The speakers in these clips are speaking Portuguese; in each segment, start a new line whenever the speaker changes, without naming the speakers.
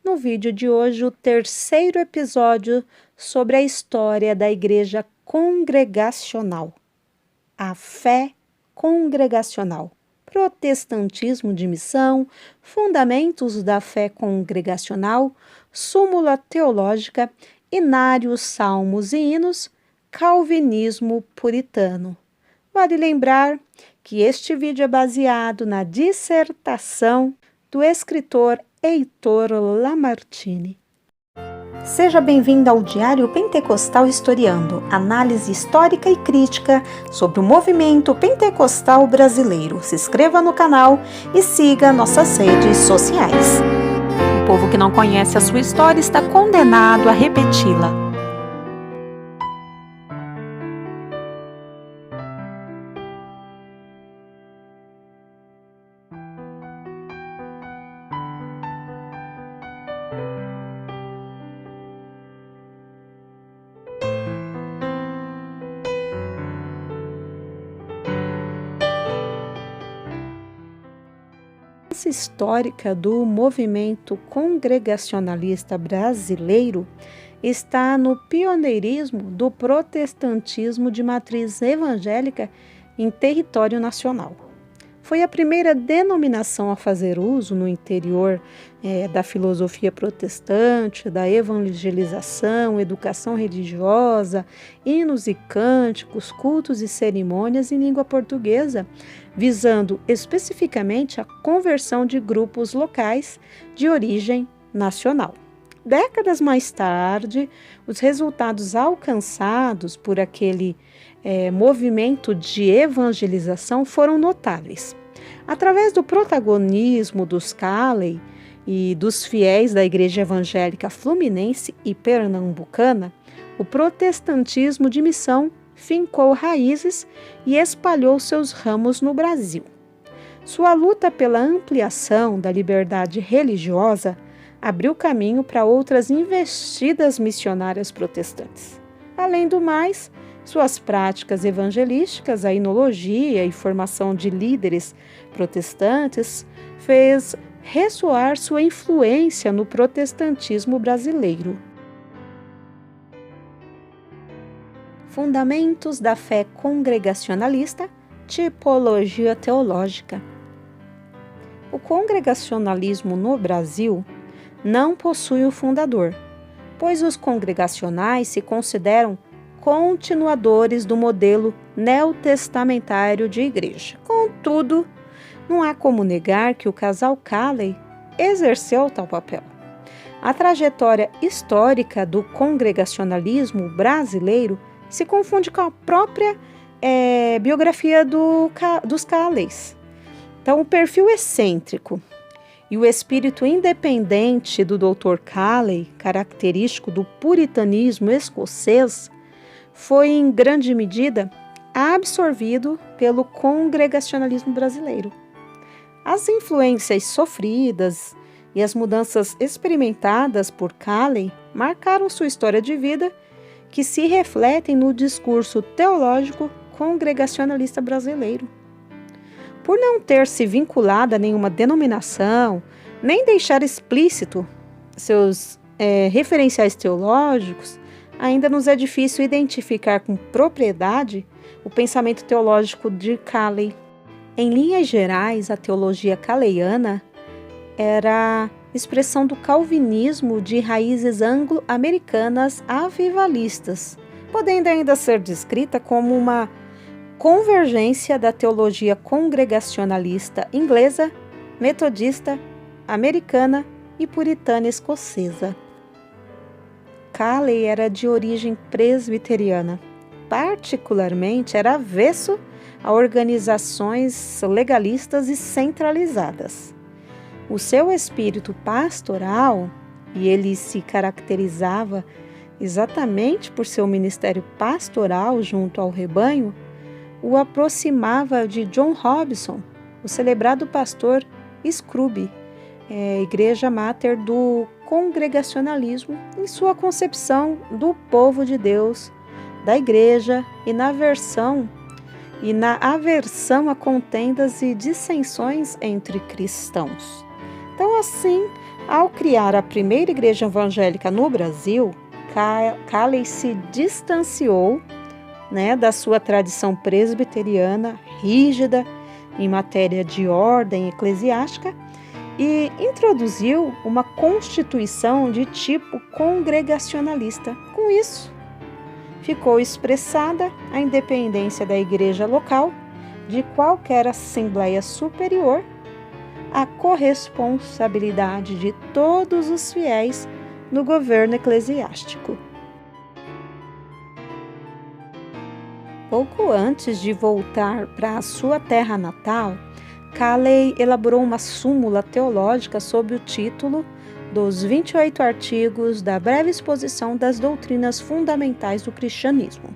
no vídeo de hoje o terceiro episódio sobre a história da Igreja Congregacional. A fé congregacional, protestantismo de missão, fundamentos da fé congregacional, súmula teológica, inários, salmos e hinos, calvinismo puritano. Vale lembrar que este vídeo é baseado na dissertação do escritor Heitor Lamartine. Seja bem-vindo ao Diário Pentecostal Historiando, análise histórica e crítica sobre o movimento pentecostal brasileiro. Se inscreva no canal e siga nossas redes sociais. O povo que não conhece a sua história está condenado a repeti-la. A histórica do movimento congregacionalista brasileiro está no pioneirismo do protestantismo de matriz evangélica em território nacional. Foi a primeira denominação a fazer uso no interior da filosofia protestante, da evangelização, educação religiosa, hinos e cânticos, cultos e cerimônias em língua portuguesa, visando especificamente a conversão de grupos locais de origem nacional. Décadas mais tarde, os resultados alcançados por aquele movimento de evangelização foram notáveis. Através do protagonismo dos Calley e dos fiéis da Igreja Evangélica Fluminense e Pernambucana, o protestantismo de missão fincou raízes e espalhou seus ramos no Brasil. Sua luta pela ampliação da liberdade religiosa abriu caminho para outras investidas missionárias protestantes. Além do mais, suas práticas evangelísticas, a enologia e formação de líderes protestantes fez ressoar sua influência no protestantismo brasileiro. Fundamentos da fé congregacionalista, tipologia teológica. O congregacionalismo no Brasil não possui o fundador, pois os congregacionais se consideram continuadores do modelo neotestamentário de igreja. Contudo, não há como negar que o casal Calley exerceu tal papel. A trajetória histórica do congregacionalismo brasileiro se confunde com a própria biografia dos Calleys. Então, o perfil excêntrico e o espírito independente do Dr. Calley, característico do puritanismo escocês, foi em grande medida absorvido pelo congregacionalismo brasileiro. As influências sofridas e as mudanças experimentadas por Calley marcaram sua história de vida, que se refletem no discurso teológico congregacionalista brasileiro. Por não ter se vinculado a nenhuma denominação, nem deixar explícito seus referenciais teológicos, ainda nos é difícil identificar com propriedade o pensamento teológico de Calley. Em linhas gerais, a teologia calleyana era expressão do calvinismo de raízes anglo-americanas avivalistas, podendo ainda ser descrita como uma convergência da teologia congregacionalista inglesa, metodista, americana e puritana escocesa. Calley era de origem presbiteriana, particularmente era avesso a organizações legalistas e centralizadas. O seu espírito pastoral, e ele se caracterizava exatamente por seu ministério pastoral junto ao rebanho, o aproximava de John Robson, o celebrado pastor Scrooge, igreja máter do congregacionalismo, em sua concepção do povo de Deus, da igreja e na aversão a contendas e dissensões entre cristãos. Então, assim, Ao criar a primeira igreja evangélica no Brasil, Calley se distanciou, da sua tradição presbiteriana rígida em matéria de ordem eclesiástica e introduziu uma constituição de tipo congregacionalista. Com isso, ficou expressada a independência da igreja local de qualquer assembleia superior, a corresponsabilidade de todos os fiéis no governo eclesiástico. Pouco antes de voltar para a sua terra natal, Calley elaborou uma súmula teológica sob o título dos 28 artigos da breve exposição das doutrinas fundamentais do cristianismo.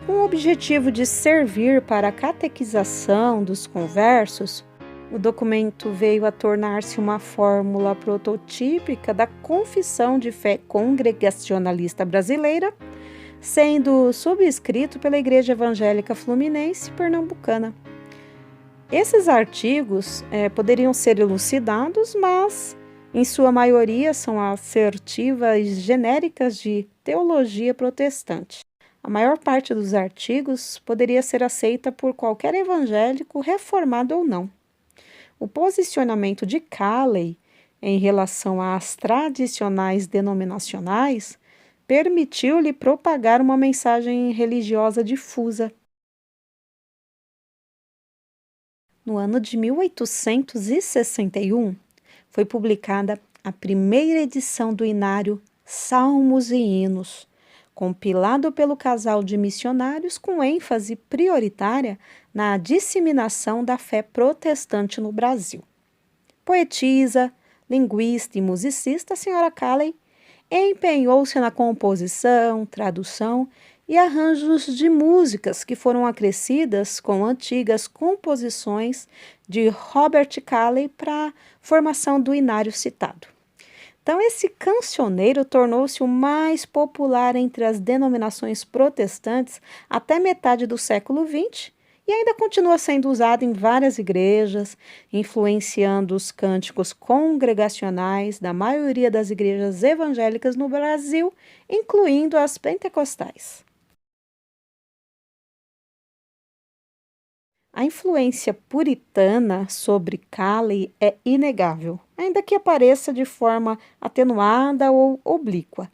Com o objetivo de servir para a catequização dos conversos, o documento veio a tornar-se uma fórmula prototípica da confissão de fé congregacionalista brasileira, sendo subscrito pela Igreja Evangélica Fluminense Pernambucana. Esses artigos poderiam ser elucidados, mas, em sua maioria, são assertivas genéricas de teologia protestante. A maior parte dos artigos poderia ser aceita por qualquer evangélico, reformado ou não. O posicionamento de Calley em relação às tradicionais denominacionais permitiu-lhe propagar uma mensagem religiosa difusa. No ano de 1861, foi publicada a primeira edição do Inário Salmos e Hinos, compilado pelo casal de missionários com ênfase prioritária na disseminação da fé protestante no Brasil. Poetisa, linguista e musicista, a senhora Calley empenhou-se na composição, tradução e arranjos de músicas que foram acrescidas com antigas composições de Robert Calley para a formação do inário citado. Então, esse cancioneiro tornou-se o mais popular entre as denominações protestantes até metade do século XX e ainda continua sendo usado em várias igrejas, influenciando os cânticos congregacionais da maioria das igrejas evangélicas no Brasil, incluindo as pentecostais. A influência puritana sobre Calley é inegável, ainda que apareça de forma atenuada ou oblíqua.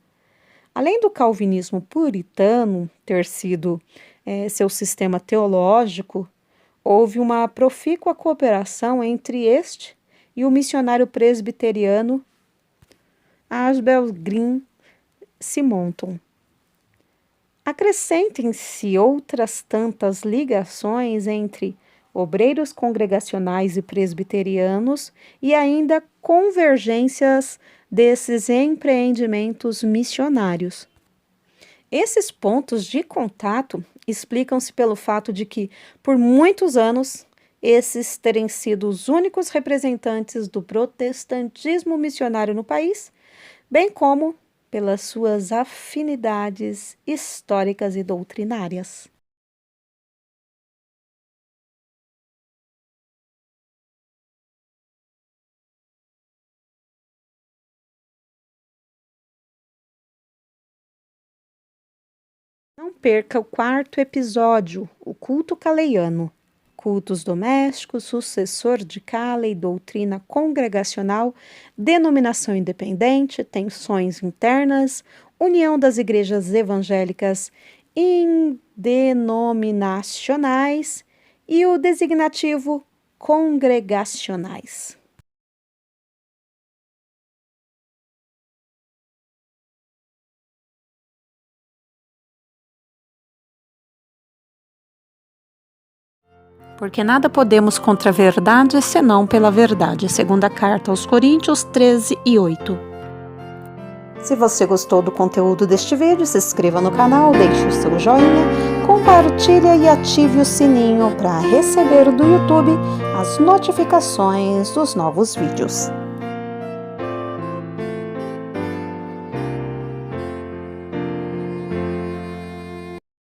Além do calvinismo puritano ter sido seu sistema teológico, houve uma profícua cooperação entre este e o missionário presbiteriano Asbel Green Simonton. Acrescentem-se outras tantas ligações entre obreiros congregacionais e presbiterianos e ainda convergências desses empreendimentos missionários. Esses pontos de contato explicam-se pelo fato de que, por muitos anos, esses terem sido os únicos representantes do protestantismo missionário no país, bem como pelas suas afinidades históricas e doutrinárias. Não perca o 4º episódio, o culto caleiano. Cultos domésticos, sucessor de Calley, doutrina congregacional, denominação independente, tensões internas, união das igrejas evangélicas indenominacionais e o designativo congregacionais. Porque nada podemos contra a verdade, senão pela verdade. Segunda carta aos Coríntios 13:8. Se você gostou do conteúdo deste vídeo, se inscreva no canal, deixe o seu joinha, compartilhe e ative o sininho para receber do YouTube as notificações dos novos vídeos.